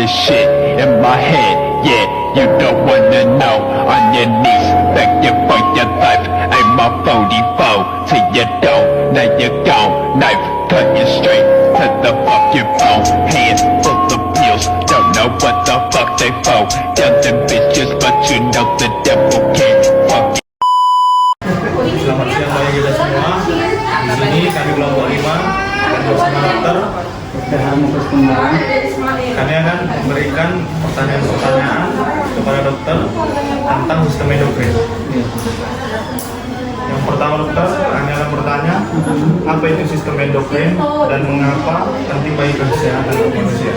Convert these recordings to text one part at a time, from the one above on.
this shit in my head. Yeah, you don't wanna know. On your knees, begging for your life. Ain't my 44 till you don't. Now you're gone. Knife cut you straight to the fucking bone. Hands full of pills, don't know what the fuck they for. Young bitches, but you know the devil can't fuck. Selamat siang bagi kita semua. Di sini kami kelompok 5 dan bersama dokter. Kami akan memberikan pertanyaan-pertanyaan kepada dokter tentang sistem endokrin. Yang pertama dokter, kami akan bertanya apa itu sistem endokrin dan mengapa penting bagi kesehatan manusia.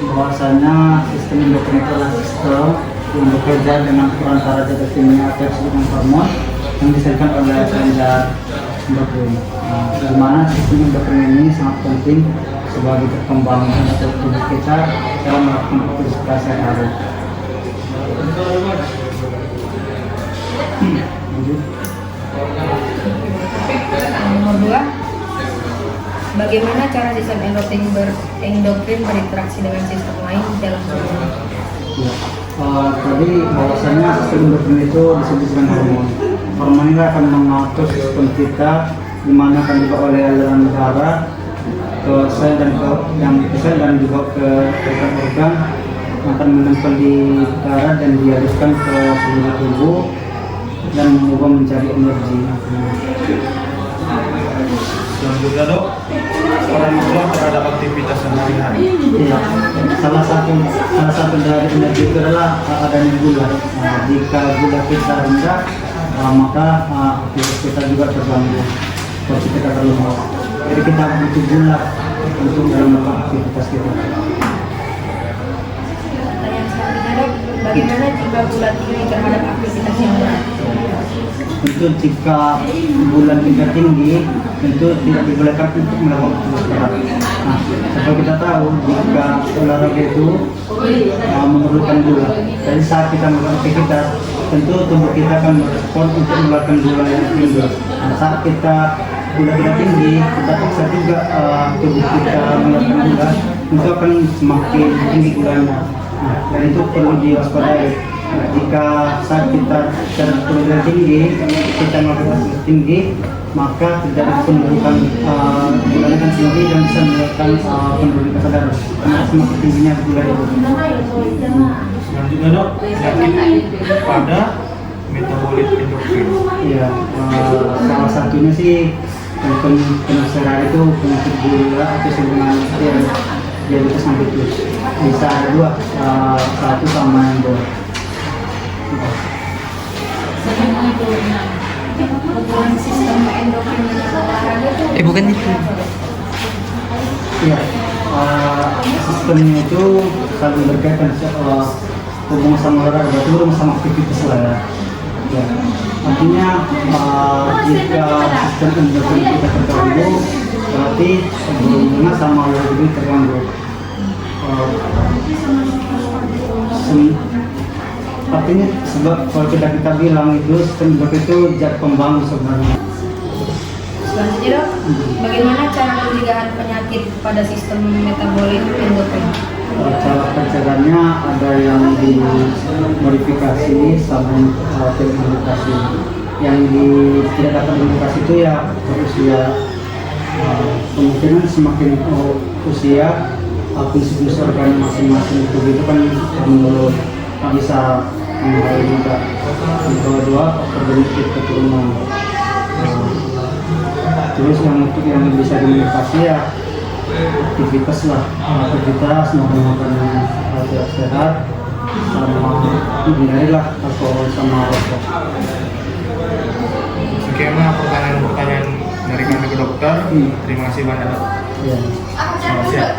Bahwasanya sistem endokrin itu adalah sistem yang bekerja dengan perantara zat kimia atau dengan hormon yang dihasilkan oleh zat endokrin. Di mana sistem endokrin ini sangat penting sebagai perkembangan atau tubuh kita dalam melakukan aktivitas sehari-hari. Nomor 2, bagaimana cara sistem endokrin berinteraksi dengan sistem lain di dalam tubuh? Tadi bahwasanya sistem endokrin itu disebut dengan hormon. Hormon ini akan mengatur sistem kita, di mana akan dibawa oleh aliran darah ke sel dan juga ke organ-organ yang akan menempel di darah dan dialirkan ke seluruh tubuh dan mengubah menjadi energi. Selanjutnya dok, peran gula terhadap aktivitas sehari-hari. Iya, salah satu dari energi itu adalah adanya gula. Jika gula kita rendah, maka aktivitas kita juga terganggu. Seperti kita terlemah. Jadi kita butuh gula untuk dalam melakukan aktivitas kita. Pertanyaan selanjutnya dok, bagaimana jika gula tinggi terhadap aktivitas yang berat? Tentu jika gula kita tinggi, tentu tidak dibolehkan untuk melakukan aktivitas berat. Nah, seperti kita tahu, jika olahraga itu memerlukan gula. Jadi saat kita melakukan aktivitas, tentu tubuh kita akan merespon untuk mengeluarkan gula yang tinggi. Nah, saat gula kita tinggi, kita paksa juga tubuh kita mengeluarkan gula, itu akan semakin tinggi gulanya. Nah, dan itu perlu diwaspadai. Jika saat kita gula tinggi, kita melakukan tinggi, maka terjadi penurunan gulanya kan tinggi dan bisa menyebabkan penurunan kesadaran karena semakin tingginya gula itu. Selanjutnya dok, penyakit pada metabolit endokrin. Iya, salah satunya sih penasaran itu penyakit gula atau sebenarnya yang diabetes mellitus. Bisa ada dua, satu sama yang dua. Hubungan sistem endokrin dengan olahraga itu? Bukan itu. Iya, sistemnya itu saling berkaitan. Hubungan sama olahraga itu hubungan sama aktivitas lah ya. Ya, artinya jika sistem endokrin kita terganggu, berarti hubungannya sama olahraga itu terganggu. Artinya sebab kalau kita bilang itu sistem endokrin itu zat pembangun sebenarnya. Selanjutnya dok, bagaimana cara pencegahan penyakit pada sistem metabolit endokrin? Cara pencegahannya ada yang dimodifikasi sama tidak dimodifikasi. Yang tidak dapat dimodifikasi itu ya usia. Kemungkinan semakin usia, fungsi organ masing-masing tubuh itu kan menurut bisa mengalami juga. Yang kedua, faktor genetik keturunan. Terus yang untuk yang bisa dimodifikasi ya aktivitas makan yang sehat sama hindarilah alkohol sama rokok. Skema pertanyaan dari kami ke dokter. Terima kasih banyak. Ya. Selamat siang.